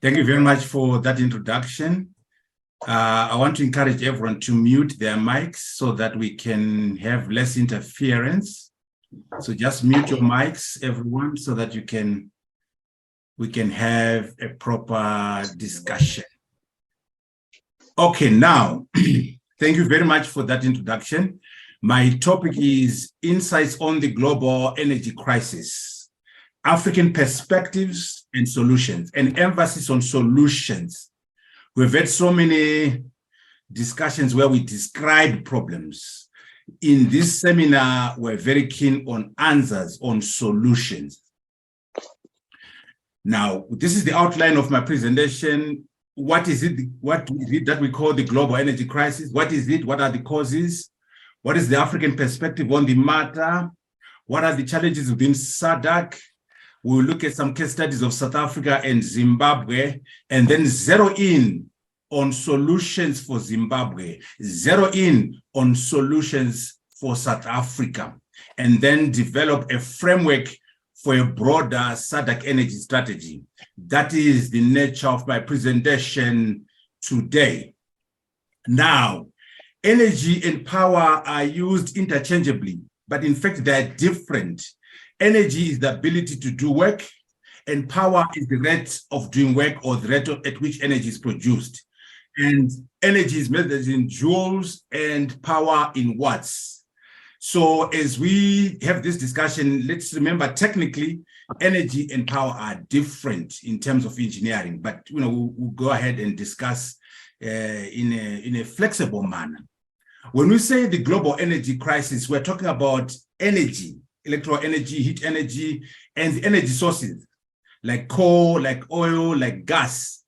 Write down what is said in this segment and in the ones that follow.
Thank you very much for that introduction. I want to encourage everyone to mute their mics so that we can have less interference. So just mute your mics, everyone, so that we can have a proper discussion. Okay, now, thank you very much for that introduction. My topic is Insights on the Global Energy Crisis, African Perspectives and Solutions, and emphasis on solutions. We've had so many discussions where we describe problems. In this seminar, we're very keen on answers, on solutions. Now, this is the outline of my presentation. What is it that we call the global energy crisis? What is it? What are the causes? What is the African perspective on the matter? What are the challenges within SADC? We'll look at some case studies of South Africa and Zimbabwe, and then zero in on solutions for Zimbabwe, zero in on solutions for South Africa, and then develop a framework for a broader SADC energy strategy. That is the nature of my presentation today. Now, energy and power are used interchangeably, but in fact, they're different. Energy is the ability to do work, and power is the rate of doing work or the rate at which energy is produced. And energy is measured in joules and power in watts. So as we have this discussion, let's remember technically energy and power are different in terms of engineering, but we'll go ahead and discuss in a flexible manner. When we say the global energy crisis, we're talking about energy, electrical energy, heat energy, and the energy sources like coal, like oil, like gas.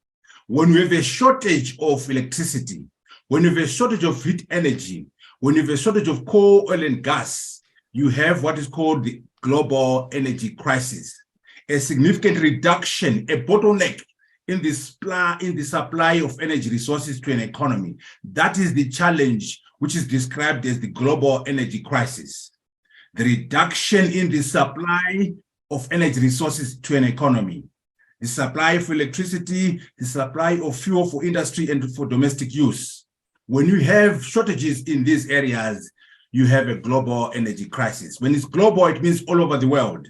When we have a shortage of electricity, when you have a shortage of heat energy, when you have a shortage of coal, oil, and gas, you have what is called the global energy crisis, a significant reduction, a bottleneck in the supply of energy resources to an economy. That is the challenge which is described as the global energy crisis. The reduction in the supply of energy resources to an economy, the supply of electricity, the supply of fuel for industry and for domestic use. When you have shortages in these areas, you have a global energy crisis. When it's global, it means all over the world.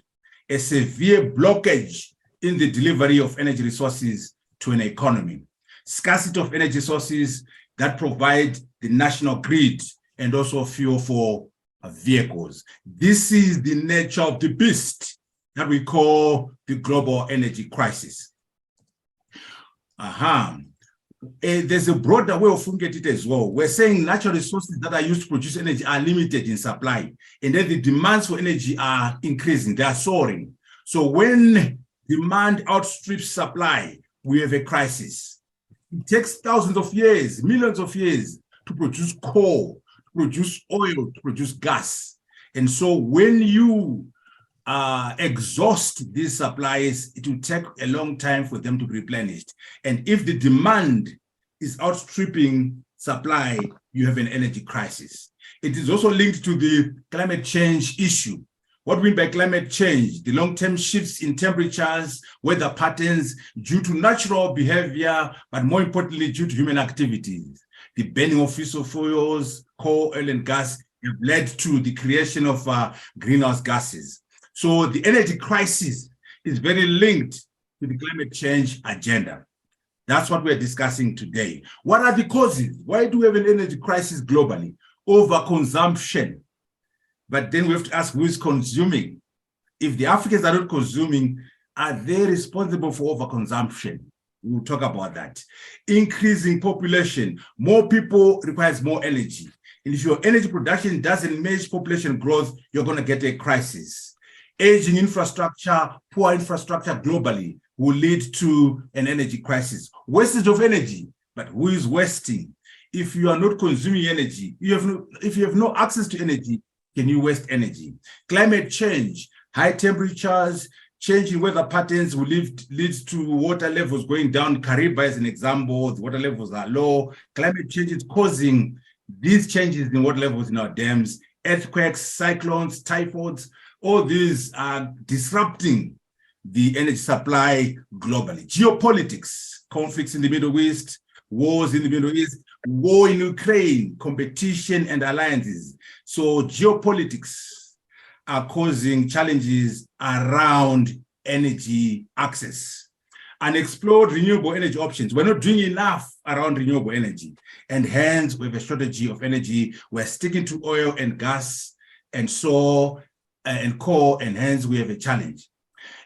A severe blockage in the delivery of energy resources to an economy. Scarcity of energy sources that provide the national grid and also fuel for vehicles. This is the nature of the beast that we call the global energy crisis. There's a broader way of looking at it as well. We're saying natural resources that are used to produce energy are limited in supply, and then the demands for energy are increasing, they are soaring. So when demand outstrips supply, we have a crisis. It takes thousands of years, millions of years to produce coal, to produce oil, to produce gas. And so when you exhaust these supplies, it will take a long time for them to be replenished. And if the demand is outstripping supply, you have an energy crisis. It is also linked to the climate change issue. What we mean by climate change? The long-term shifts in temperatures, weather patterns due to natural behavior, but more importantly, due to human activities. The burning of fossil fuels, coal, oil, and gas have led to the creation of greenhouse gases. So the energy crisis is very linked to the climate change agenda. That's what we're discussing today. What are the causes? Why do we have an energy crisis globally? Overconsumption. But then we have to ask who is consuming. If the Africans are not consuming, are they responsible for overconsumption? We'll talk about that. Increasing population. More people requires more energy. And if your energy production doesn't match population growth, you're going to get a crisis. Aging infrastructure, poor infrastructure globally will lead to an energy crisis. Wastage of energy, but who is wasting? If you are not consuming energy, if you have no access to energy, can you waste energy? Climate change, high temperatures, changing weather patterns will lead to water levels going down. Kariba is an example, the water levels are low. Climate change is causing these changes in water levels in our dams, earthquakes, cyclones, typhoons. All these are disrupting the energy supply globally. Geopolitics. conflicts in the Middle East, wars in the Middle East, war in Ukraine, competition and alliances. So geopolitics are causing challenges around energy access. Unexplored renewable energy options. We're not doing enough around renewable energy. And hence, we have a shortage of energy. We're sticking to oil and gas and coal, and hence we have a challenge.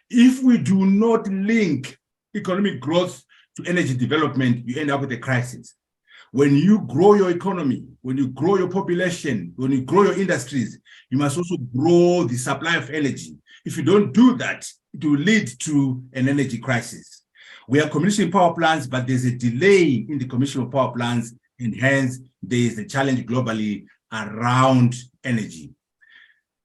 If we do not link economic growth to energy development, you end up with a crisis. When you grow your economy, when you grow your population, when you grow your industries, you must also grow the supply of energy. If you don't do that, it will lead to an energy crisis. We are commissioning power plants, but there's a delay in the commission of power plants, and hence there is a challenge globally around energy.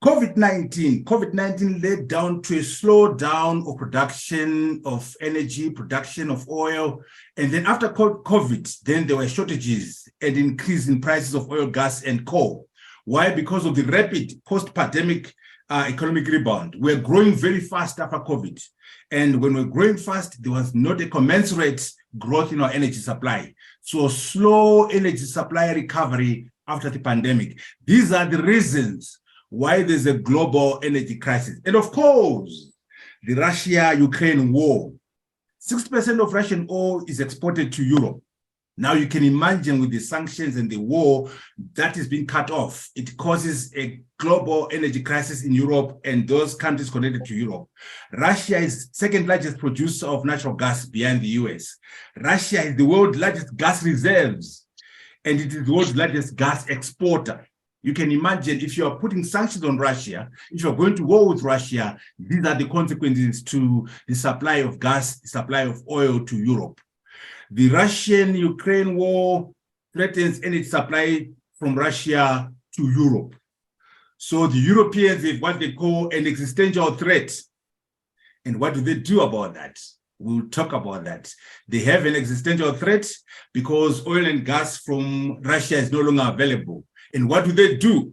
COVID-19 led down to a slowdown of production of energy, production of oil. And then after COVID, then there were shortages and increase in prices of oil, gas, and coal. Why? Because of the rapid post-pandemic economic rebound. We're growing very fast after COVID. And when we're growing fast, there was not a commensurate growth in our energy supply. So slow energy supply recovery after the pandemic. These are the reasons why there's a global energy crisis. And of course, the Russia-Ukraine war. 60% of Russian oil is exported to Europe. Now you can imagine with the sanctions and the war that is being cut off, it causes a global energy crisis in Europe and those countries connected to Europe. Russia is second largest producer of natural gas behind the US. Russia is the world's largest gas reserves, and it is the world's largest gas exporter. You can imagine if you are putting sanctions on Russia, if you're going to war with Russia, these are the consequences to the supply of gas, the supply of oil to Europe. The Russian-Ukraine war threatens energy supply from Russia to Europe. So the Europeans have what they call an existential threat. And what do they do about that? We'll talk about that. They have an existential threat because oil and gas from Russia is no longer available. And what do they do?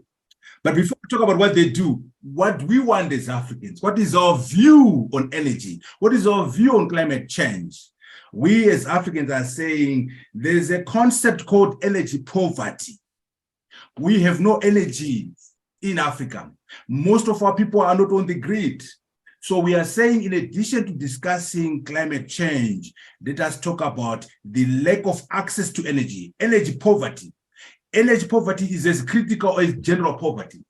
But before we talk about what they do, what we want as Africans, what is our view on energy? What is our view on climate change? We as Africans are saying there's a concept called energy poverty. We have no energy in Africa. Most of our people are not on the grid. So we are saying, in addition to discussing climate change, let us talk about the lack of access to energy, energy poverty. Energy poverty is as critical as general poverty.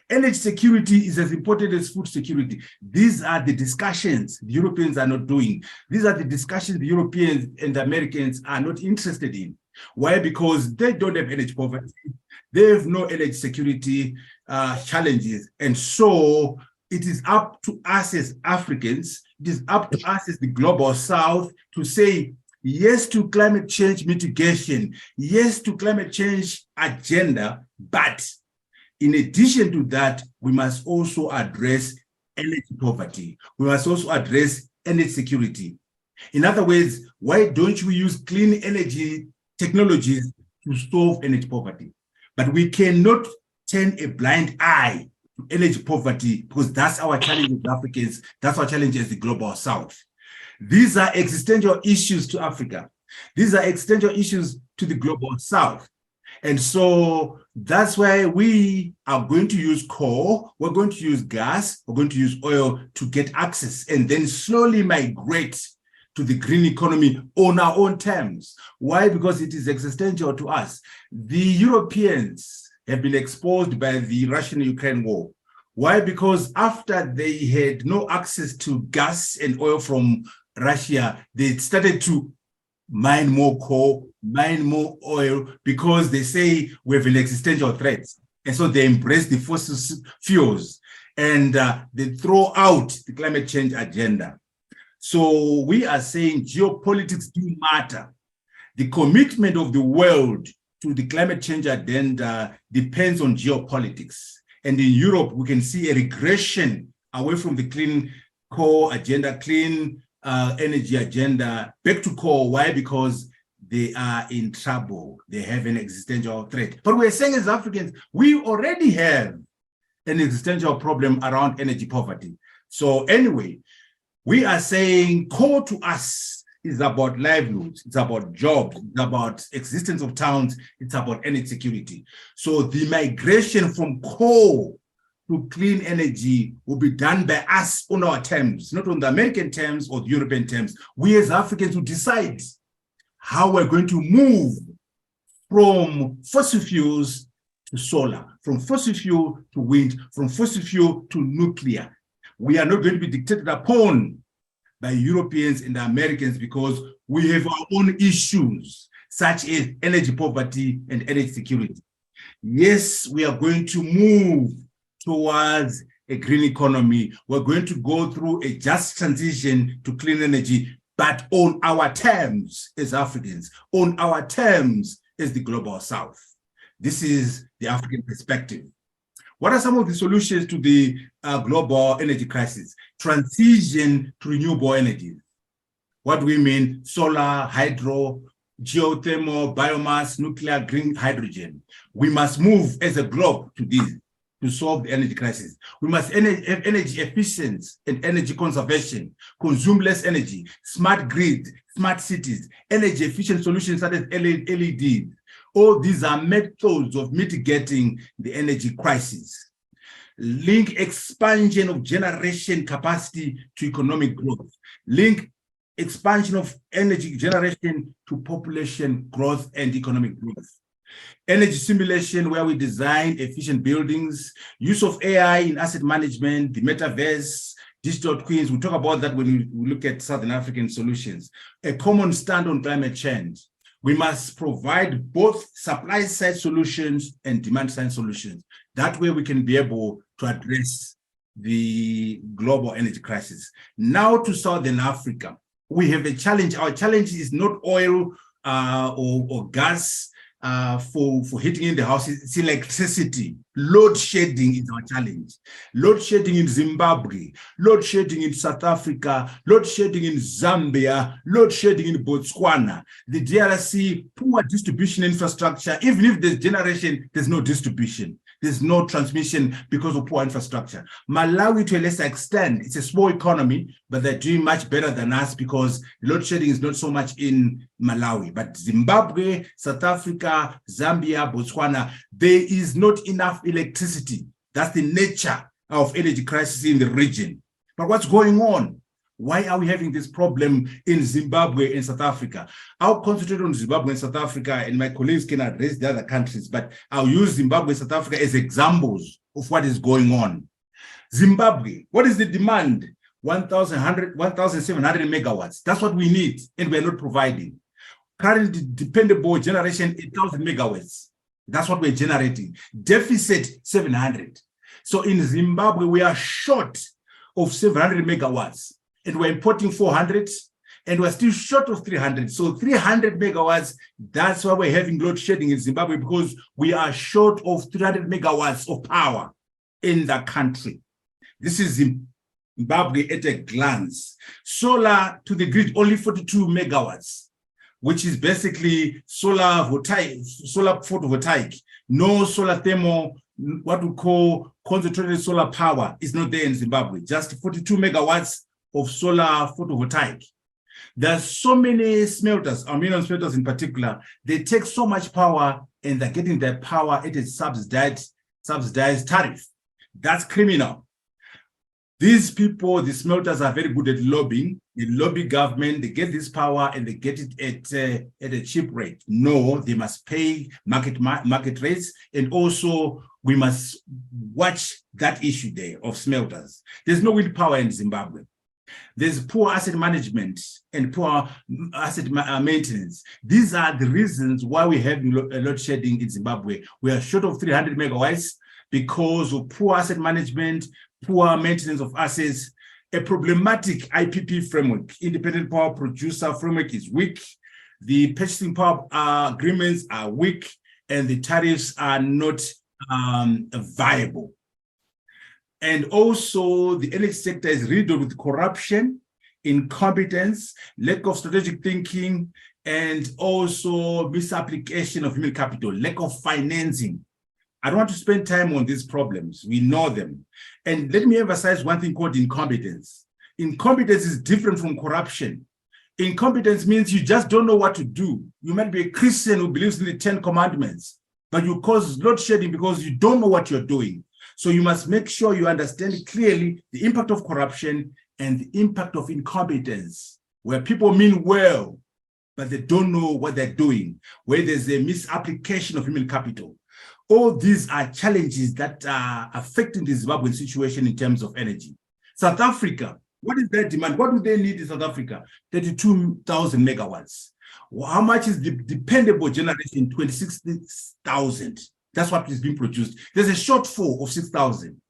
Energy security is as important as food security. These are the discussions the Europeans are not doing. These are the discussions the Europeans and the Americans are not interested in. Why? Because they don't have energy poverty. They have no energy security challenges. And so it is up to us as Africans, it is up to us as the Global South to say yes to climate change mitigation, yes to climate change agenda, but in addition to that, we must also address energy poverty. We must also address energy security. In other words, why don't we use clean energy technologies to solve energy poverty? But we cannot turn a blind eye to energy poverty because that's our challenge as Africans, that's our challenge as the Global South. These are existential issues to Africa. These are existential issues to the Global South. And so that's why we are going to use coal, we're going to use gas, we're going to use oil to get access and then slowly migrate to the green economy on our own terms. Why? Because it is existential to us. The Europeans have been exposed by the Russian-Ukraine war. Why? Because after they had no access to gas and oil from Russia, they started to mine more coal, mine more oil, because they say we have an existential threat. And so they embrace the fossil fuels and they throw out the climate change agenda. So we are saying geopolitics do matter. The commitment of the world to the climate change agenda depends on geopolitics. And in Europe, we can see a regression away from the clean coal agenda, clean energy agenda, back to coal. Why? Because they are in trouble. They have an existential threat. But we're saying as Africans, we already have an existential problem around energy poverty. So anyway, we are saying core to us is about livelihoods, it's about jobs, it's about existence of towns, it's about energy security. So the migration from coal to clean energy will be done by us on our terms, not on the American terms or the European terms. We as Africans will decide how we're going to move from fossil fuels to solar, from fossil fuel to wind, from fossil fuel to nuclear. We are not going to be dictated upon by Europeans and the Americans because we have our own issues, such as energy poverty and energy security. Yes, we are going to move towards a green economy. We're going to go through a just transition to clean energy, but on our terms as Africans, on our terms as the Global South. This is the African perspective. What are some of the solutions to the global energy crisis? Transition to renewable energies. What do we mean? Solar, hydro, geothermal, biomass, nuclear, green hydrogen. We must move as a globe to this to solve the energy crisis. We must have energy efficiency and energy conservation, consume less energy, smart grid, smart cities, energy efficient solutions such as LED. All these are methods of mitigating the energy crisis. Link expansion of generation capacity to economic growth. Link expansion of energy generation to population growth and economic growth. Energy simulation, where we design efficient buildings, use of AI in asset management, the metaverse, digital twins. We talk about that when we look at Southern African solutions. A common stand on climate change. We must provide both supply side solutions and demand side solutions. That way we can be able to address the global energy crisis. Now to Southern Africa, we have a challenge. Our challenge is not oil or gas for heating in the house. It's electricity. Load shedding is our challenge. Load shedding in Zimbabwe, load shedding in South Africa, load shedding in Zambia, load shedding in Botswana. The DRC, poor distribution infrastructure. Even if there's generation, there's no distribution. There's no transmission because of poor infrastructure. Malawi, to a lesser extent, it's a small economy, but they're doing much better than us because load shedding is not so much in Malawi. But Zimbabwe, South Africa, Zambia, Botswana, there is not enough electricity. That's the nature of energy crisis in the region. But what's going on? Why are we having this problem in Zimbabwe and South Africa? I'll concentrate on Zimbabwe and South Africa, and my colleagues can address the other countries, but I'll use Zimbabwe and South Africa as examples of what is going on. Zimbabwe, what is the demand? 1,700 megawatts. That's what we need, and we're not providing. Currently dependable generation, 8,000 megawatts. That's what we're generating. Deficit, 700. So in Zimbabwe, we are short of 700 megawatts. And we're importing 400, and we're still short of 300. So 300 megawatts, that's why we're having load shedding in Zimbabwe, because we are short of 300 megawatts of power in the country. This is Zimbabwe at a glance. Solar to the grid, only 42 megawatts, which is basically solar photovoltaic. No solar thermal, what we call concentrated solar power is not there in Zimbabwe, just 42 megawatts of solar photovoltaic. There's so many smelters, aluminum smelters in particular, they take so much power and they're getting their power at a subsidized tariff. That's criminal. These people, the smelters, are very good at lobbying. They lobby government, they get this power and they get it at a cheap rate. No, they must pay market rates, and also we must watch that issue there of smelters. There's no wind power in Zimbabwe. There's poor asset management and poor asset maintenance. These are the reasons why we have load shedding in Zimbabwe. We are short of 300 megawatts because of poor asset management, poor maintenance of assets. A problematic IPP framework, independent power producer framework, is weak. The purchasing power agreements are weak, and the tariffs are not viable. And also the energy sector is riddled with corruption, incompetence, lack of strategic thinking, and also misapplication of human capital, lack of financing. I don't want to spend time on these problems. We know them. And let me emphasize one thing called incompetence. Incompetence is different from corruption. Incompetence means you just don't know what to do. You might be a Christian who believes in the 10 commandments, but you cause load shedding because you don't know what you're doing. So you must make sure you understand clearly the impact of corruption and the impact of incompetence, where people mean well, but they don't know what they're doing, where there's a misapplication of human capital. All these are challenges that are affecting the Zimbabwean situation in terms of energy. South Africa, what is their demand? What do they need in South Africa? 32,000 megawatts. How much is the dependable generation? 26,000. That's what is being produced. There's a shortfall of 6,000.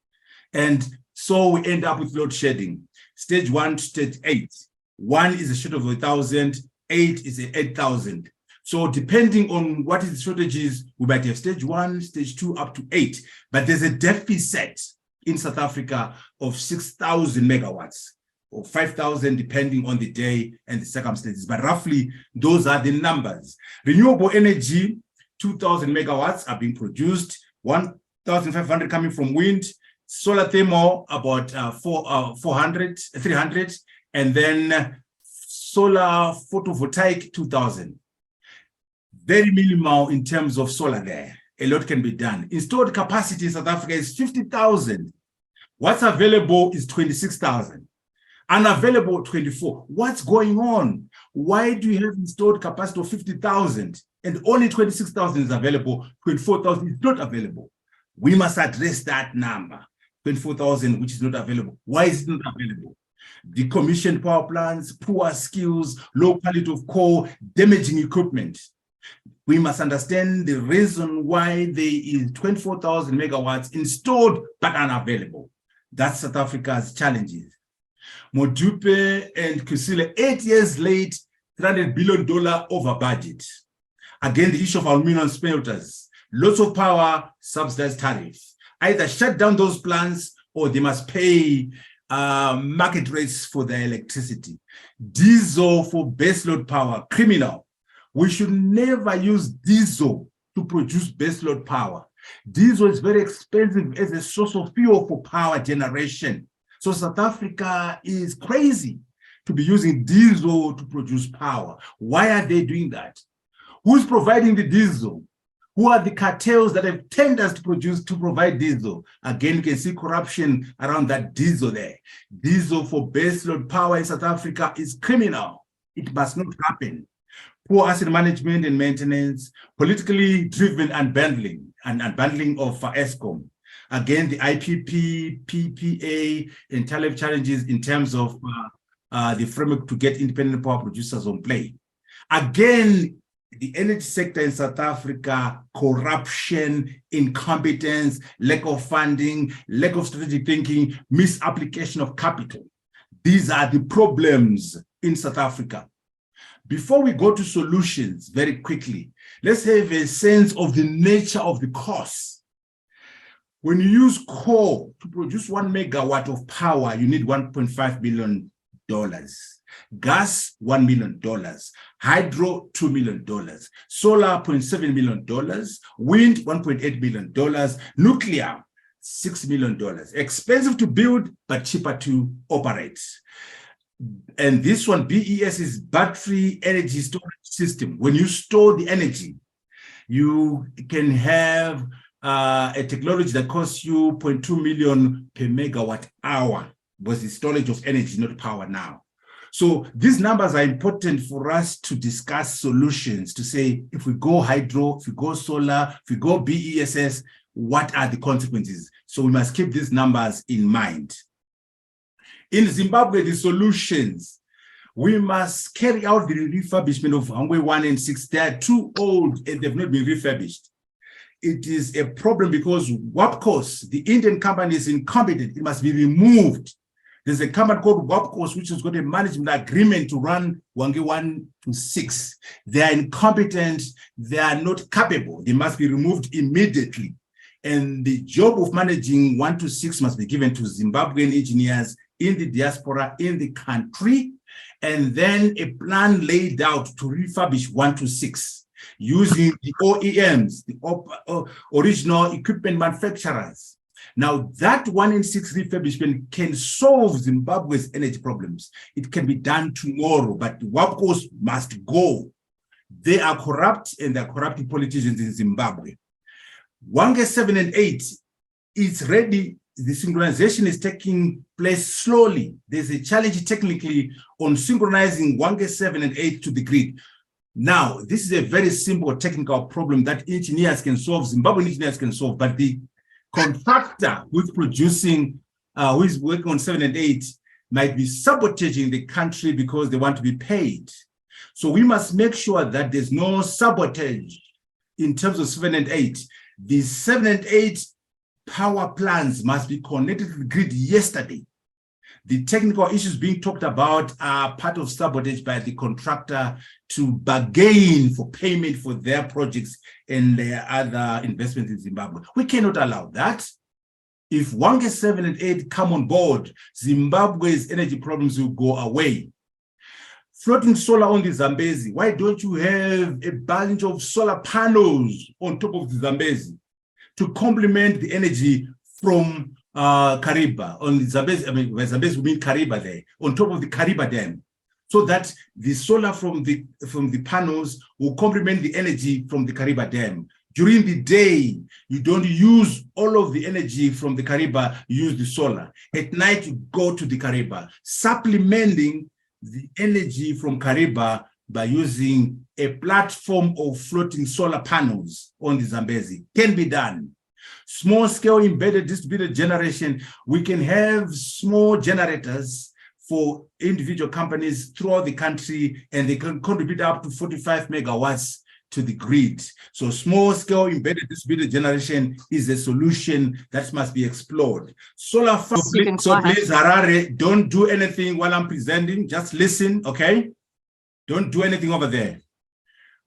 And so we end up with load shedding. Stage 1 to stage 8. 1 is a short of 1,000, 8 is 8,000. So depending on what is the shortages, we might have stage 1, stage 2, up to 8. But there's a deficit in South Africa of 6,000 megawatts or 5,000, depending on the day and the circumstances. But roughly, those are the numbers. Renewable energy, 2,000 megawatts are being produced, 1,500 coming from wind, solar thermal about 300, and then solar photovoltaic 2,000. Very minimal in terms of solar there. A lot can be done. Installed capacity in South Africa is 50,000. What's available is 26,000. Unavailable 24. What's going on? Why do you have installed capacity of 50,000 and only 26,000 is available, 24,000 is not available? We must address that number, 24,000, which is not available. Why is it not available? Decommissioned power plants, poor skills, low quality of coal, damaging equipment. We must understand the reason why there is 24,000 megawatts installed but unavailable. That's South Africa's challenges. Modupe and Kusile, 8 years late, $300 billion over budget. Again, the issue of aluminum smelters, lots of power, subsidized tariffs. Either shut down those plants or they must pay market rates for their electricity. Diesel for baseload power, criminal. We should never use diesel to produce baseload power. Diesel is very expensive as a source of fuel for power generation. So South Africa is crazy to be using diesel to produce power. Why are they doing that? Who's providing the diesel? Who are the cartels that have tenders to provide diesel? Again, you can see corruption around that diesel there. Diesel for baseload power in South Africa is criminal. It must not happen. Poor asset management and maintenance, politically driven unbundling of Eskom. Again, the IPP, PPA, and tariff challenges in terms of the framework to get independent power producers on play. Again, the energy sector in South Africa, corruption, incompetence, lack of funding, lack of strategic thinking, misapplication of capital. These are the problems in South Africa. Before we go to solutions very quickly, let's have a sense of the nature of the cost. When you use coal to produce 1 megawatt of power, you need $1.5 billion. Gas, $1 million. Hydro, $2 million. Solar, $0.7 million. Wind, $1.8 million. Nuclear, $6 million. Expensive to build, but cheaper to operate. And this one, BES, is battery energy storage system. When you store the energy, you can have a technology that costs you 0.2 million per megawatt hour, because the storage of energy, not power now. So these numbers are important for us to discuss solutions, to say, if we go hydro, if we go solar, if we go BESS, what are the consequences? So we must keep these numbers in mind. In Zimbabwe, the solutions, we must carry out the refurbishment of Hungwe 1 and 6. They are too old and they've not been refurbished. It is a problem because WAPCOS, the Indian company, is incompetent. It must be removed. There's a company called WAPCOS, which has got a management agreement to run Hwange 1 to 6. They are incompetent. They are not capable. They must be removed immediately. And the job of managing 1 to 6 must be given to Zimbabwean engineers in the diaspora, in the country, and then a plan laid out to refurbish 1 to 6 using the OEMs, the original equipment manufacturers. Now, that 1 in 6 refurbishment can solve Zimbabwe's energy problems. It can be done tomorrow, but WAPCOs must go. They are corrupt, and they're corrupting politicians in Zimbabwe. Hwange 7 and 8 is ready. The synchronization is taking place slowly. There's a challenge technically on synchronizing Hwange 7 and 8 to the grid. Now, this is a very simple technical problem that engineers can solve, Zimbabwean engineers can solve, but the contractor who's producing, who is working on 7 and 8 might be sabotaging the country because they want to be paid. So we must make sure that there's no sabotage in terms of 7 and 8. The 7 and 8 power plants must be connected to the grid yesterday. The technical issues being talked about are part of sabotage by the contractor to bargain for payment for their projects and their other investments in Zimbabwe. We cannot allow that. If Hwange 7 and 8 come on board, Zimbabwe's energy problems will go away. Floating solar on the Zambezi. Why don't you have a bunch of solar panels on top of the Zambezi to complement the energy from Kariba on the Zambezi? I mean, by Zambezi we mean Kariba there, on top of the Kariba Dam, so that the solar from the panels will complement the energy from the Kariba Dam. During the day, you don't use all of the energy from the Kariba, you use the solar. At night, you go to the Kariba, supplementing the energy from Kariba by using a platform of floating solar panels on the Zambezi. Can be done. Small scale embedded distributed generation, we can have small generators for individual companies throughout the country, and they can contribute up to 45 megawatts to the grid. So small scale embedded distributed generation is a solution that must be explored. Solar farms, so please, Harare, don't do anything while I'm presenting, just listen, okay? Don't do anything over there.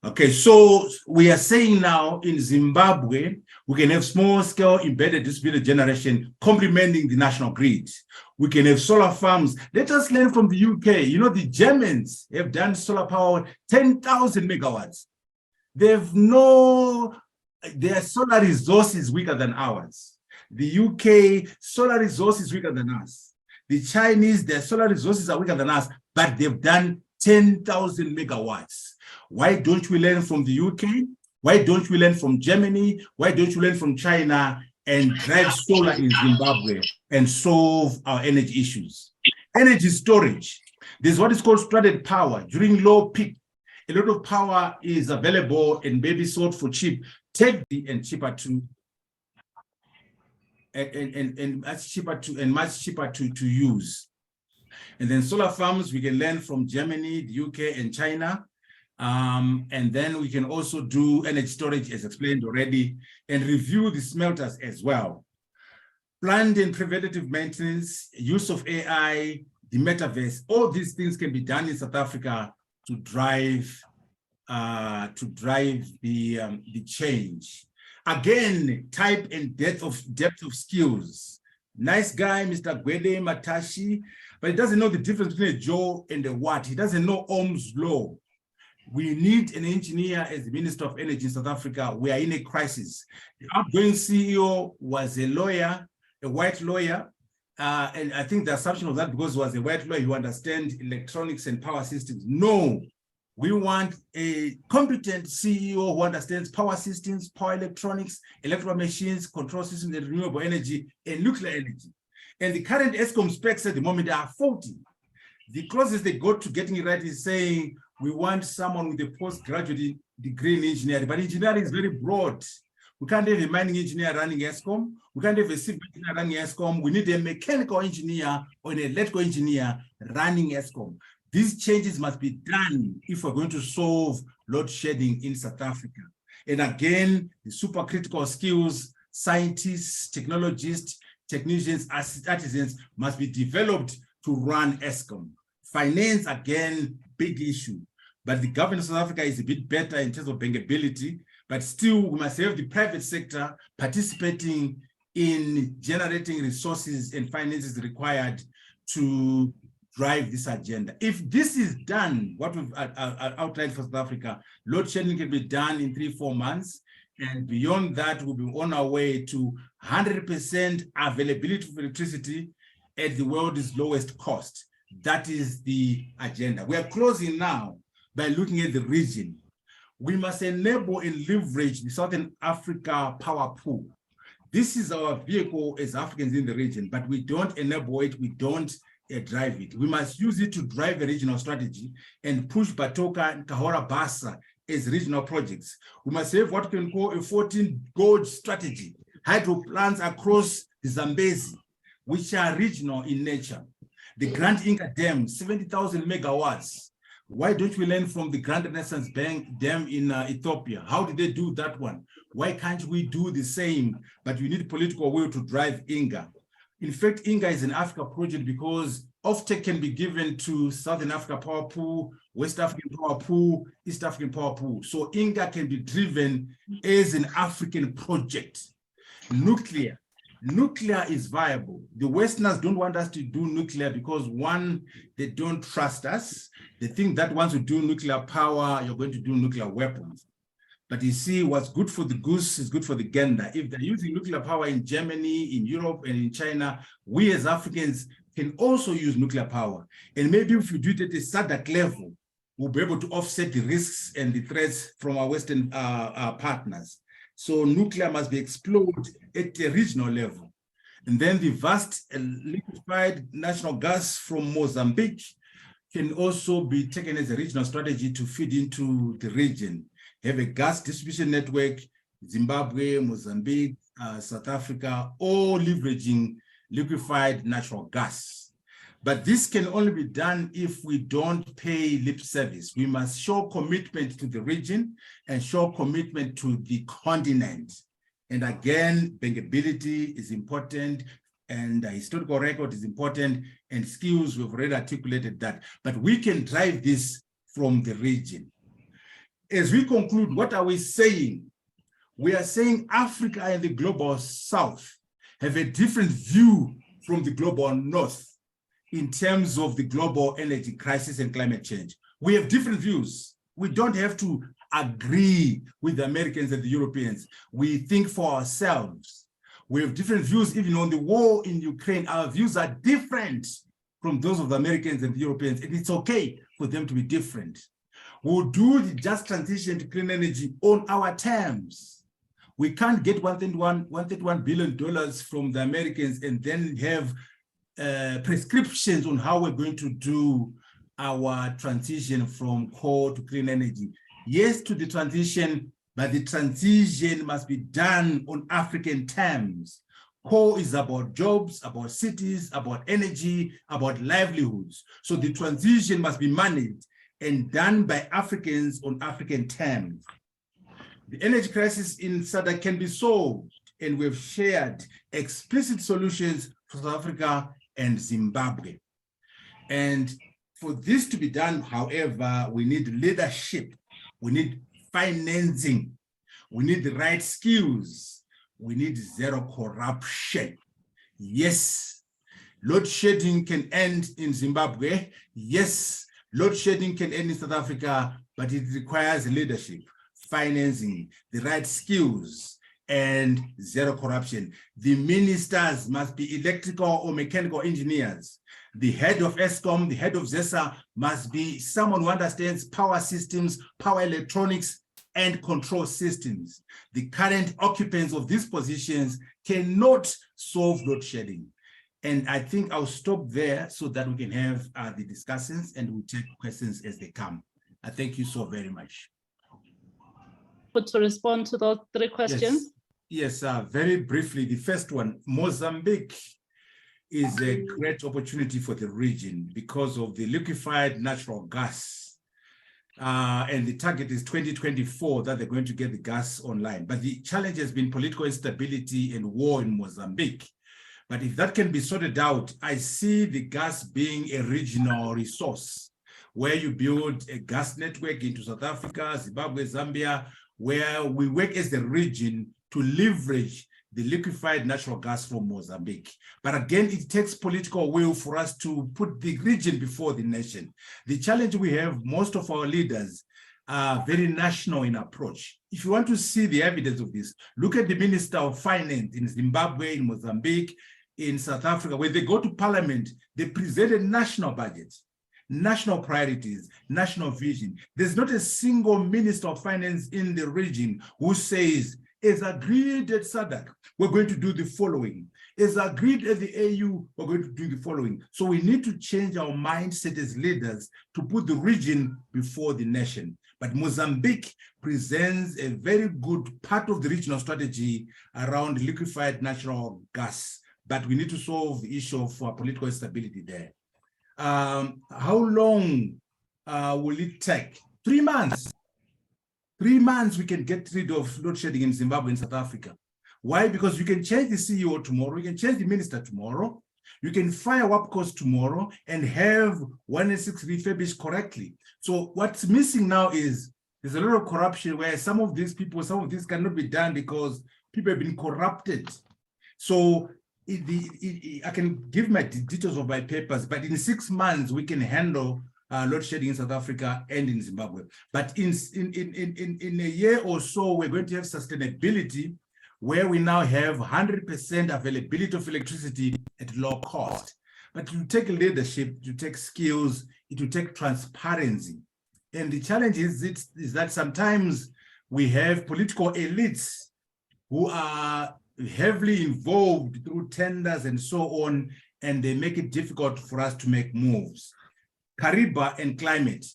Okay, so we are saying now in Zimbabwe, we can have small scale embedded distributed generation complementing the national grid. We can have solar farms. Let us learn from the UK. You know, the Germans have done solar power 10,000 megawatts. Their solar resource is weaker than ours. The UK solar resource is weaker than us. The Chinese, their solar resources are weaker than us, but they've done 10,000 megawatts. Why don't we learn from the UK? Why don't we learn from Germany? Why don't you learn from China and drive solar in Zimbabwe and solve our energy issues? Energy storage. There's what is called stranded power. During low peak, a lot of power is available and may be sold for cheap, and cheaper to and much cheaper to use. And then solar farms, we can learn from Germany, the UK, and China. And then we can also do energy storage, as explained already, and review the smelters as well. Planned and preventative maintenance, use of AI, the metaverse, all these things can be done in South Africa to drive the change. Again, type and depth of skills. Nice guy, Mr. Gwede Matashi, but he doesn't know the difference between a Joe and a Watt. He doesn't know Ohm's law. We need an engineer as the Minister of Energy in South Africa. We are in a crisis. The outgoing CEO was a lawyer, a white lawyer, and I think the assumption was that because he was a white lawyer, you understand electronics and power systems. No, we want a competent CEO who understands power systems, power electronics, electrical machines, control systems, and renewable energy, and nuclear energy. And the current ESCOM specs at the moment are faulty. The closest they got to getting it right is saying, we want someone with a postgraduate degree in engineering, but engineering is very broad. We can't have a mining engineer running ESCOM. We can't have a civil engineer running ESCOM. We need a mechanical engineer or an electrical engineer running ESCOM. These changes must be done if we're going to solve load shedding in South Africa. And again, the supercritical skills, scientists, technologists, technicians, artisans must be developed to run ESCOM. Finance, again, big issue. But the government of South Africa is a bit better in terms of bankability, but still we must have the private sector participating in generating resources and finances required to drive this agenda. If this is done, what we've outlined for South Africa, load shedding can be done in 3-4 months. And beyond that, we'll be on our way to 100% availability of electricity at the world's lowest cost. That is the agenda. We are closing now by looking at the region. We must enable and leverage the Southern Africa power pool. This is our vehicle as Africans in the region, but we don't enable it, we don't drive it. We must use it to drive a regional strategy and push Batoka and Cahora Bassa as regional projects. We must have what we can call a 14 gorge strategy, hydro plants across the Zambezi, which are regional in nature. The Grand Inca Dam, 70,000 megawatts. Why don't we learn from the Grand Renaissance Dam in Ethiopia? How did they do that one? Why can't we do the same? But we need political will to drive INGA. In fact, INGA is an Africa project because offtake can be given to Southern Africa Power Pool, West African Power Pool, East African Power Pool. So INGA can be driven as an African project. Nuclear is viable. The Westerners don't want us to do nuclear because one, they don't trust us. They think that once you do nuclear power, you're going to do nuclear weapons. But you see, what's good for the goose is good for the gander. If they're using nuclear power in Germany, in Europe, and in China, we as Africans can also use nuclear power. And maybe if you do it at a SADC level, we'll be able to offset the risks and the threats from our Western partners. So nuclear must be explored at a regional level. And then the vast liquefied natural gas from Mozambique can also be taken as a regional strategy to feed into the region. Have a gas distribution network, Zimbabwe, Mozambique, South Africa, all leveraging liquefied natural gas. But this can only be done if we don't pay lip service. We must show commitment to the region and show commitment to the continent. And again, bankability is important and historical record is important and skills, we've already articulated that. But we can drive this from the region. As we conclude, what are we saying? We are saying Africa and the global south have a different view from the global north in terms of the global energy crisis and climate change. We have different views. We don't have to agree with the Americans and the Europeans. We think for ourselves. We have different views even on the war in Ukraine. Our views are different from those of the Americans and the Europeans, and it's okay for them to be different. We'll do the just transition to clean energy on our terms. We can't get $131 billion from the Americans and then have prescriptions on how we're going to do our transition from coal to clean energy. Yes to the transition, but the transition must be done on African terms. Coal is about jobs, about cities, about energy, about livelihoods. So the transition must be managed and done by Africans on African terms. The energy crisis in SADC can be solved, and we've shared explicit solutions for South Africa and Zimbabwe. And for this to be done, however, we need leadership, we need financing, we need the right skills, we need zero corruption. Yes, load shedding can end in Zimbabwe. Yes, load shedding can end in South Africa, but it requires leadership, financing, the right skills, and zero corruption. The ministers must be electrical or mechanical engineers. The head of ESCOM, the head of ZESA must be someone who understands power systems, power electronics, and control systems. The current occupants of these positions cannot solve load shedding. And I think I'll stop there so that we can have the discussions and we'll take questions as they come. I thank you so very much. To respond to those three questions? Yes, very briefly. The first one, Mozambique is a great opportunity for the region because of the liquefied natural gas. And the target is 2024 that they're going to get the gas online. But the challenge has been political instability and war in Mozambique. But if that can be sorted out, I see the gas being a regional resource where you build a gas network into South Africa, Zimbabwe, Zambia, where we work as the region to leverage the liquefied natural gas from Mozambique. But again, it takes political will for us to put the region before the nation. The challenge we have, most of our leaders very national in approach. If you want to see the evidence of this, look at the Minister of Finance in Zimbabwe, in Mozambique, in South Africa. When they go to parliament, they presented national budgets, national priorities, national vision. There's not a single Minister of Finance in the region who says, as agreed at SADC, we're going to do the following. As agreed at the AU, we're going to do the following. So we need to change our mindset as leaders to put the region before the nation. But Mozambique presents a very good part of the regional strategy around liquefied natural gas. But we need to solve the issue of political instability there. How long will it take? 3 months. 3 months, we can get rid of load shedding in Zimbabwe and South Africa. Why? Because you can change the CEO tomorrow, you can change the minister tomorrow, you can fire WAPCOS tomorrow and have 1 and 6 refurbished correctly. So what's missing now is there's a lot of corruption where some of these people, some of this cannot be done because people have been corrupted. So I can give my details of my papers, but in 6 months, we can handle load shedding in South Africa and in Zimbabwe. But in a year or so, we're going to have sustainability where we now have 100% availability of electricity at low cost. But it will take leadership, it will take skills, it will take transparency. And the challenge is that sometimes we have political elites who are heavily involved through tenders and so on, and they make it difficult for us to make moves. Kariba and climate.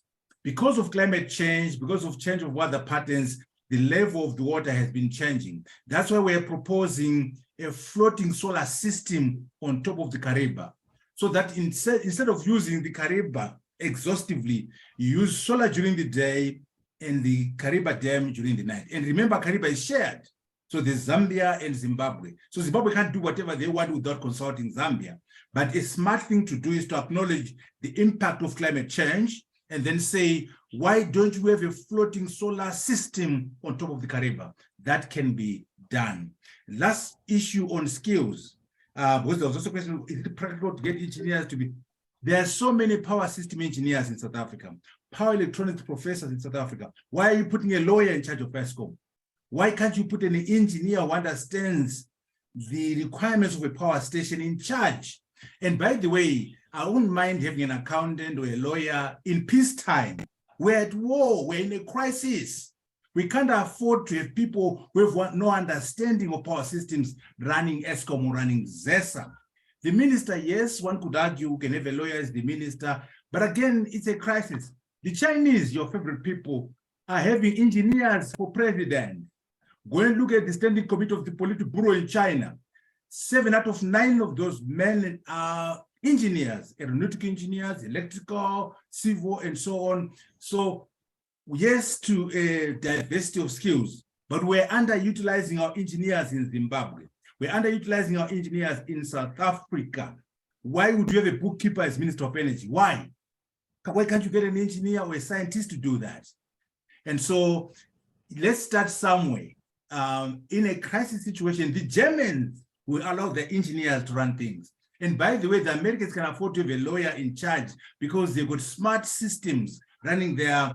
Because of climate change, because of change of weather patterns, the level of the water has been changing. That's why we're proposing a floating solar system on top of the Kariba, so that instead of using the Kariba exhaustively, you use solar during the day and the Kariba Dam during the night. And remember, Kariba is shared. So there's Zambia and Zimbabwe. So Zimbabwe can't do whatever they want without consulting Zambia. But a smart thing to do is to acknowledge the impact of climate change and then say, why don't you have a floating solar system on top of the Kariba? That can be done. Last issue on skills, because there was also a question, is it practical to get engineers to be? There are so many power system engineers in South Africa, power electronics professors in South Africa. Why are you putting a lawyer in charge of Eskom? Why can't you put an engineer who understands the requirements of a power station in charge? And by the way, I wouldn't mind having an accountant or a lawyer in peacetime. We're at war, we're in a crisis. We can't afford to have people who have no understanding of power systems running Eskom or running ZESA. The minister, yes, one could argue, can have a lawyer as the minister, but again, it's a crisis. The Chinese, your favorite people, are having engineers for president. Go and look at the Standing Committee of the Politburo in China. 7 out of 9 of those men are engineers, aeronautical engineers, electrical, civil, and so on. So yes to a diversity of skills, but we're underutilizing our engineers in Zimbabwe. We're underutilizing our engineers in South Africa. Why would you have a bookkeeper as Minister of Energy? Why? Why can't you get an engineer or a scientist to do that? And so let's start somewhere. In a crisis situation, the Germans will allow their engineers to run things. And by the way, the Americans can afford to have a lawyer in charge because they've got smart systems running their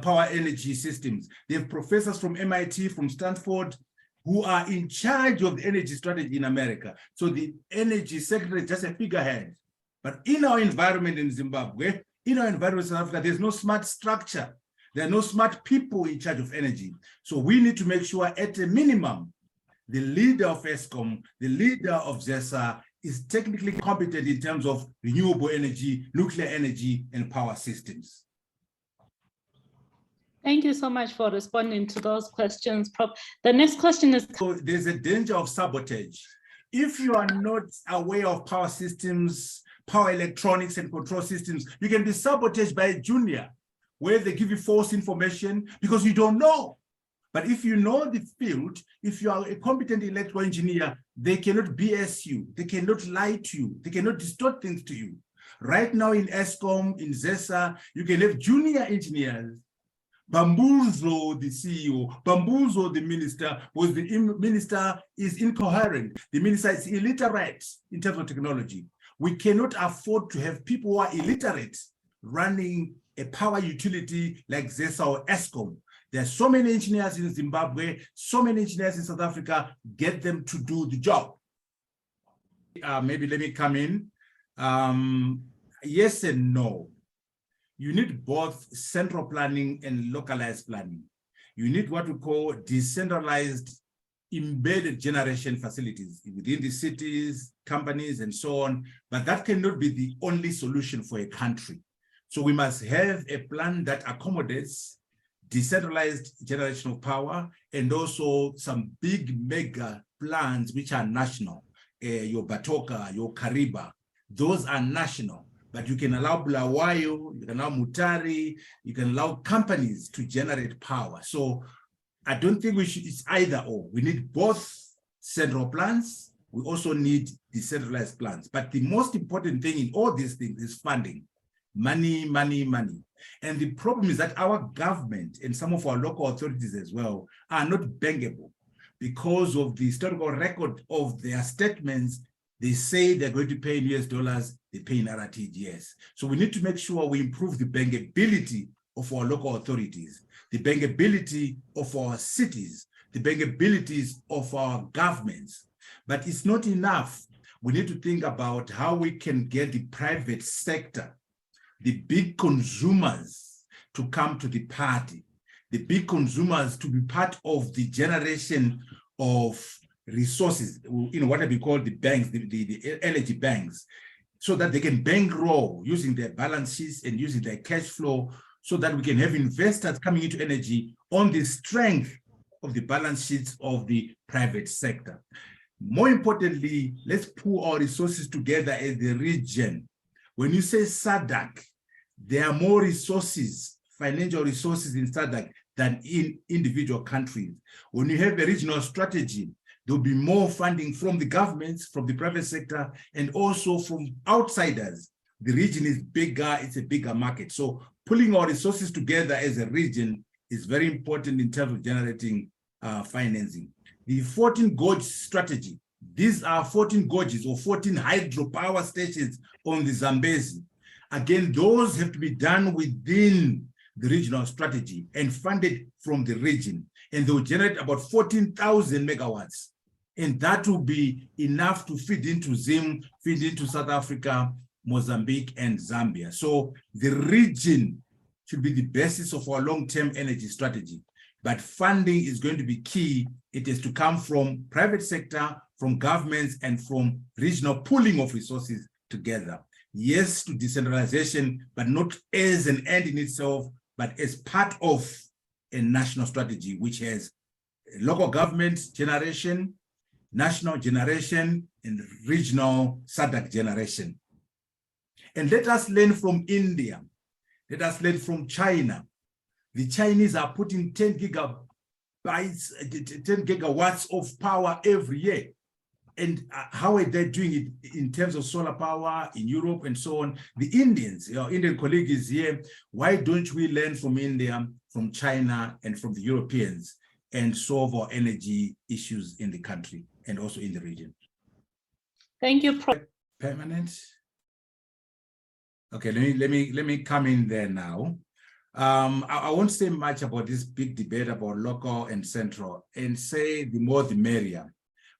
power energy systems. They have professors from MIT, from Stanford, who are in charge of the energy strategy in America. So the energy secretary is just a figurehead. But in our environment in Zimbabwe, in our environment in South Africa, there's no smart structure. There are no smart people in charge of energy. So we need to make sure at a minimum, the leader of Eskom, the leader of ZESA is technically competent in terms of renewable energy, nuclear energy, and power systems. Thank you so much for responding to those questions, Prof. The next question is... So there's a danger of sabotage. If you are not aware of power systems, power electronics and control systems, you can be sabotaged by a junior where they give you false information because you don't know. But if you know the field, if you are a competent electrical engineer, they cannot BS you, they cannot lie to you, they cannot distort things to you. Right now in Eskom, in ZESA, you can have junior engineers bamboozle the CEO, bamboozle the minister, because the minister is incoherent. The minister is illiterate in terms of technology. We cannot afford to have people who are illiterate running a power utility like ZESA or ESCOM. There are so many engineers in Zimbabwe, so many engineers in South Africa, get them to do the job. Maybe let me come in. Yes and no. You need both central planning and localized planning. You need what we call decentralized embedded generation facilities within the cities, companies, and so on. But that cannot be the only solution for a country. So we must have a plan that accommodates decentralized generation of power and also some big mega plans which are national. Your Batoka, your Kariba, those are national. But you can allow Bulawayo, you can allow Mutare, you can allow companies to generate power. So I don't think we should, it's either or. We need both central plans. We also need decentralized plans. But the most important thing in all these things is funding. Money, money, money. And the problem is that our government and some of our local authorities as well are not bankable because of the historical record of their statements. They say they're going to pay in US dollars, they pay in RTGS. So we need to make sure we improve the bankability of our local authorities, the bankability of our cities, the bankabilities of our governments. But it's not enough. We need to think about how we can get the private sector, the big consumers, to come to the party, the big consumers to be part of the generation of resources, what we call the banks, the energy banks, so that they can bankroll using their balance sheets and using their cash flow, so that we can have investors coming into energy on the strength of the balance sheets of the private sector. More importantly, let's pool our resources together as the region. When you say SADC, there are more resources, financial resources in SADC than in individual countries. When you have a regional strategy, there'll be more funding from the governments, from the private sector, and also from outsiders. The region is bigger, it's a bigger market. So pulling our resources together as a region is very important in terms of generating financing. The 14 gorge strategy, these are 14 gorges or 14 hydropower stations on the Zambezi. Again, those have to be done within the regional strategy and funded from the region. And they will generate about 14,000 megawatts. And that will be enough to feed into Zim, feed into South Africa, Mozambique, and Zambia. So the region should be the basis of our long-term energy strategy. But funding is going to be key. It is to come from private sector, from governments, and from regional pooling of resources together. Yes to decentralization, but not as an end in itself, but as part of a national strategy, which has local government generation, national generation, and regional SADC generation. And let us learn from India. Let us learn from China. The Chinese are putting 10 gigawatts of power every year. And how are they doing it in terms of solar power in Europe and so on? The Indians, our Indian colleague is here. Why don't we learn from India, from China, and from the Europeans and solve our energy issues in the country and also in the region? Thank you, Prof. Permanent. Okay, let me come in there now. I won't say much about this big debate about local and central, and say the more the merrier.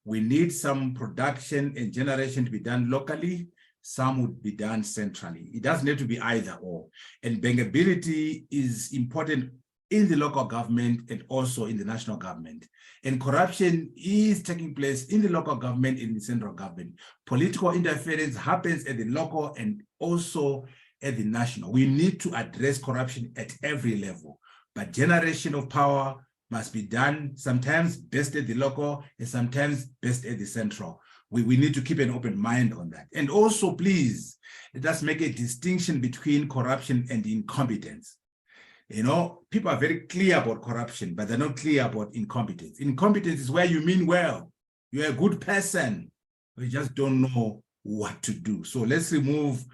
We need some production and generation to be done locally. Some would be done centrally. It doesn't need to be either or. And bankability is important in the local government and also in the national government. And corruption is taking place in the local government, in the central government. Political interference happens at the local and also at the national. We need to address corruption at every level, but generation of power must be done sometimes best at the local and sometimes best at the central. We need to keep an open mind on that. And also, please, let us make a distinction between corruption and incompetence. You know, people are very clear about corruption, but they're not clear about incompetence. Incompetence is where you mean well, you're a good person, but you just don't know what to do. So let's remove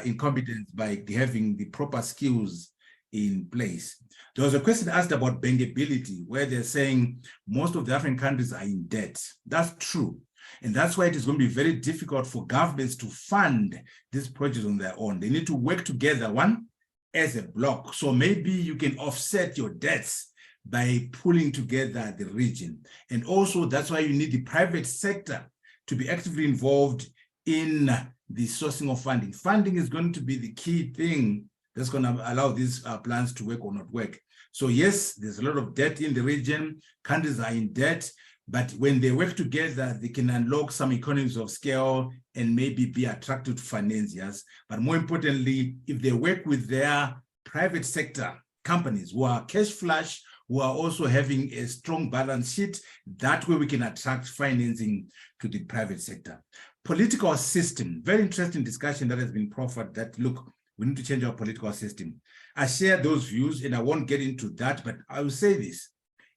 incompetence by having the proper skills in place. There was a question asked about bankability, where they're saying most of the African countries are in debt. That's true. And that's why it is going to be very difficult for governments to fund these projects on their own. They need to work together. One, as a bloc. So maybe you can offset your debts by pulling together the region. And also that's why you need the private sector to be actively involved in the sourcing of funding. Funding is going to be the key thing that's going to allow these plans to work or not work. So yes, there's a lot of debt in the region. Countries are in debt, but when they work together, they can unlock some economies of scale and maybe be attractive to financiers. But more importantly, if they work with their private sector companies who are cash flush, who are also having a strong balance sheet, that way we can attract financing to the private sector. Political system, very interesting discussion that has been proffered that, look, we need to change our political system. I share those views and I won't get into that, but I will say this.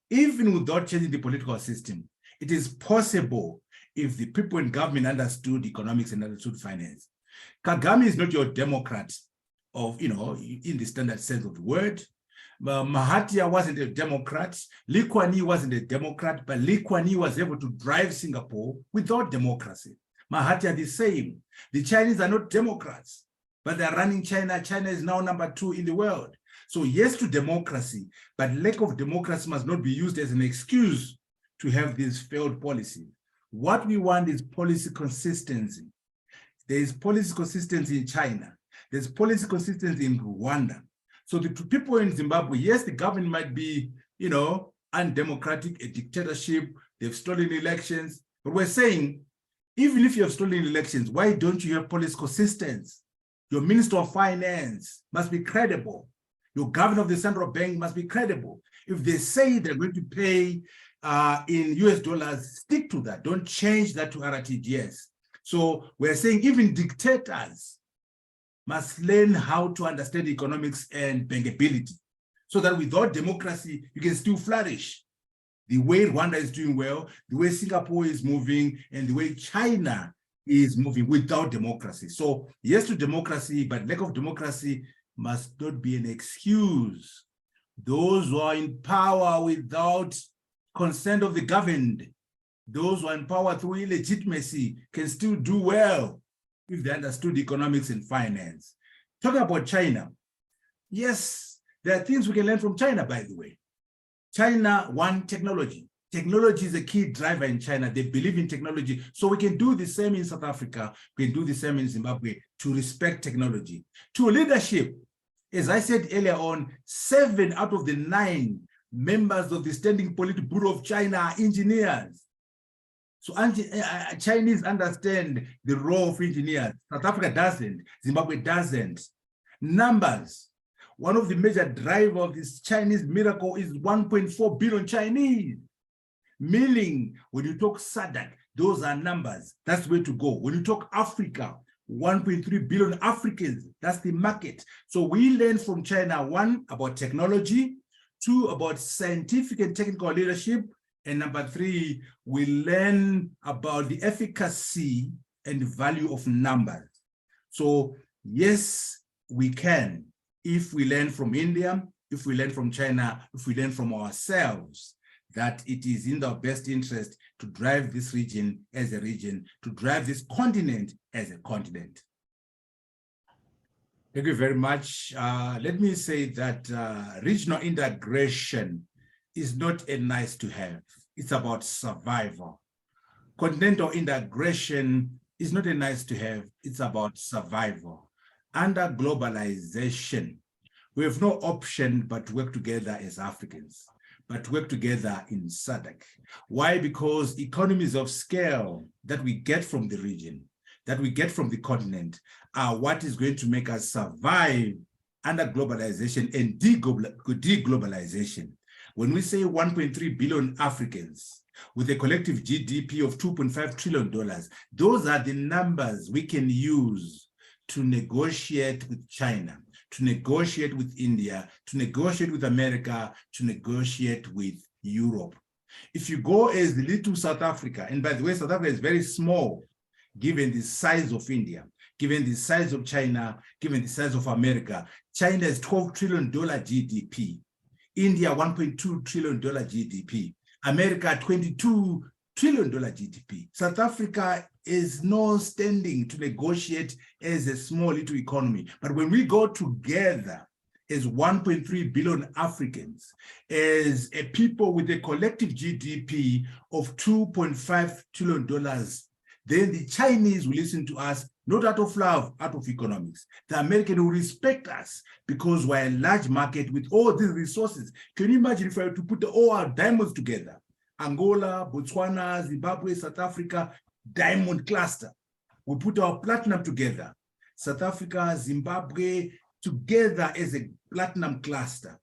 Even without changing the political system, it is possible if the people in government understood economics and understood finance. Kagame is not your Democrat of, in the standard sense of the word. Mahathir wasn't a Democrat. Lee Kuan Yew wasn't a Democrat, but Lee Kuan Yew was able to drive Singapore without democracy. Mahathir the same. The Chinese are not Democrats, but they're running China. China is now #2 in the world. So yes to democracy, but lack of democracy must not be used as an excuse to have these failed policies. What we want is policy consistency. There is policy consistency in China. There's policy consistency in Rwanda. So the people in Zimbabwe, yes, the government might be, undemocratic, a dictatorship, they've stolen elections, but we're saying, even if you have stolen elections, why don't you have policy consistency? Your Minister of Finance must be credible. Your governor of the central bank must be credible. If they say they're going to pay in US dollars, stick to that. Don't change that to RTGS. So we're saying even dictators must learn how to understand economics and bankability so that without democracy, you can still flourish. The way Rwanda is doing well, the way Singapore is moving, and the way China is moving without democracy. So yes to democracy, but lack of democracy must not be an excuse. Those who are in power without consent of the governed, those who are in power through illegitimacy can still do well if they understood economics and finance. Talking about China, yes, there are things we can learn from China, by the way. China, one, technology. Technology is a key driver in China. They believe in technology. So we can do the same in South Africa. We can do the same in Zimbabwe to respect technology. To leadership, as I said earlier on, 7 out of the 9 members of the Standing Politburo of China are engineers. So Chinese understand the role of engineers. South Africa doesn't. Zimbabwe doesn't. Numbers. One of the major drivers of this Chinese miracle is 1.4 billion Chinese. Meaning, when you talk SADC, those are numbers. That's the way to go. When you talk Africa, 1.3 billion Africans, that's the market. So we learn from China, 1, about technology, 2, about scientific and technical leadership, and number 3, we learn about the efficacy and value of numbers. So yes, we can, if we learn from India, if we learn from China, if we learn from ourselves, that it is in our best interest to drive this region as a region, to drive this continent as a continent. Thank you very much. Let me say that regional integration is not a nice to have. It's about survival. Continental integration is not a nice to have. It's about survival. Under globalization, we have no option but to work together as Africans, but work together in SADC. Why? Because economies of scale that we get from the region, that we get from the continent, are what is going to make us survive under globalization and deglobalization. When we say 1.3 billion Africans with a collective GDP of $2.5 trillion, those are the numbers we can use to negotiate with China, to negotiate with India, to negotiate with America, to negotiate with Europe. If you go as the little South Africa, and by the way, South Africa is very small, given the size of India, given the size of China, given the size of America. China is $12 trillion GDP. India, $1.2 trillion GDP. America, $22 trillion GDP. South Africa is no standing to negotiate as a small little economy. But when we go together as 1.3 billion Africans, as a people with a collective GDP of $2.5 trillion, then the Chinese will listen to us, not out of love, out of economics. The American will respect us because we're a large market with all these resources. Can you imagine if I were to put all our diamonds together? Angola, Botswana, Zimbabwe, South Africa, diamond cluster. We put our platinum together. South Africa, Zimbabwe, together as a platinum cluster.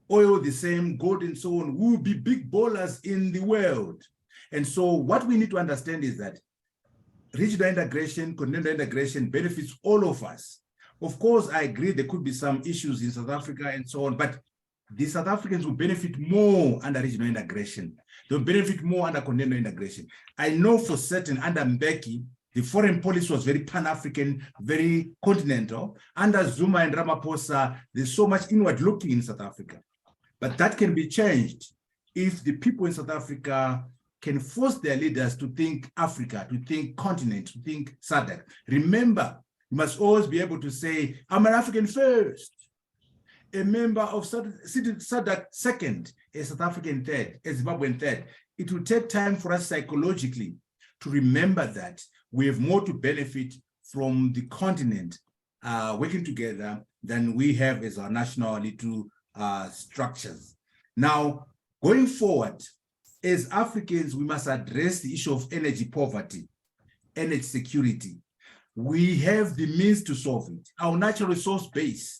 Oil the same, gold and so on. We will be big ballers in the world. And so what we need to understand is that regional integration, continental integration benefits all of us. Of course, I agree there could be some issues in South Africa and so on, but the South Africans will benefit more under regional integration. They'll benefit more under continental integration. I know for certain under Mbeki, the foreign policy was very Pan-African, very continental. Under Zuma and Ramaphosa, there's so much inward looking in South Africa. But that can be changed if the people in South Africa can force their leaders to think Africa, to think continent, to think SADC. Remember, you must always be able to say, I'm an African first, a member of SADC second, a South African third, a Zimbabwean third. It will take time for us psychologically to remember that we have more to benefit from the continent working together than we have as our national little structures. Now, going forward, as Africans, we must address the issue of energy poverty, energy security. We have the means to solve it. Our natural resource base,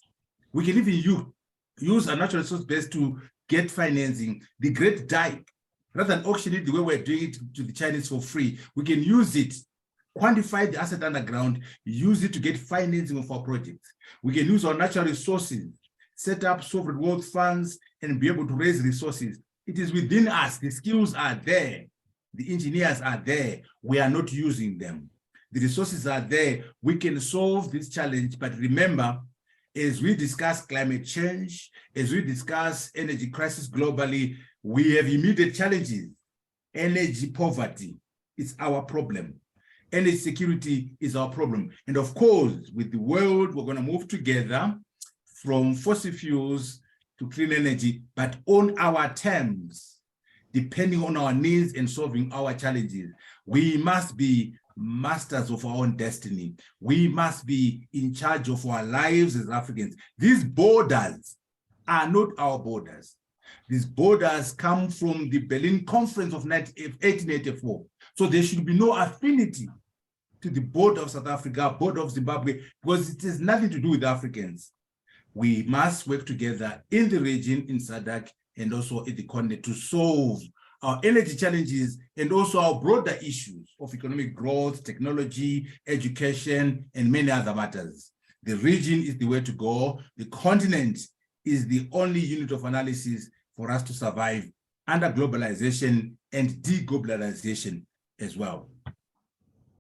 we can even use our natural resource base to get financing. The Great Dike, rather than auction it the way we're doing it to the Chinese for free, we can use it, quantify the asset underground, use it to get financing of our projects. We can use our natural resources, set up sovereign wealth funds, and be able to raise resources. It is within us. The skills are there. The engineers are there. We are not using them. The resources are there. We can solve this challenge. But remember, as we discuss climate change, as we discuss energy crisis globally, we have immediate challenges. Energy poverty is our problem. Energy security is our problem. And of course, with the world, we're going to move together from fossil fuels to clean energy, but on our terms, depending on our needs and solving our challenges. We must be masters of our own destiny. We must be in charge of our lives as Africans. These borders are not our borders. These borders come from the Berlin Conference of 1884. So there should be no affinity to the border of South Africa, border of Zimbabwe, because it has nothing to do with Africans. We must work together in the region, in SADC, and also in the continent to solve our energy challenges and also our broader issues of economic growth, technology, education, and many other matters. The region is the way to go. The continent is the only unit of analysis for us to survive under globalization and deglobalization as well.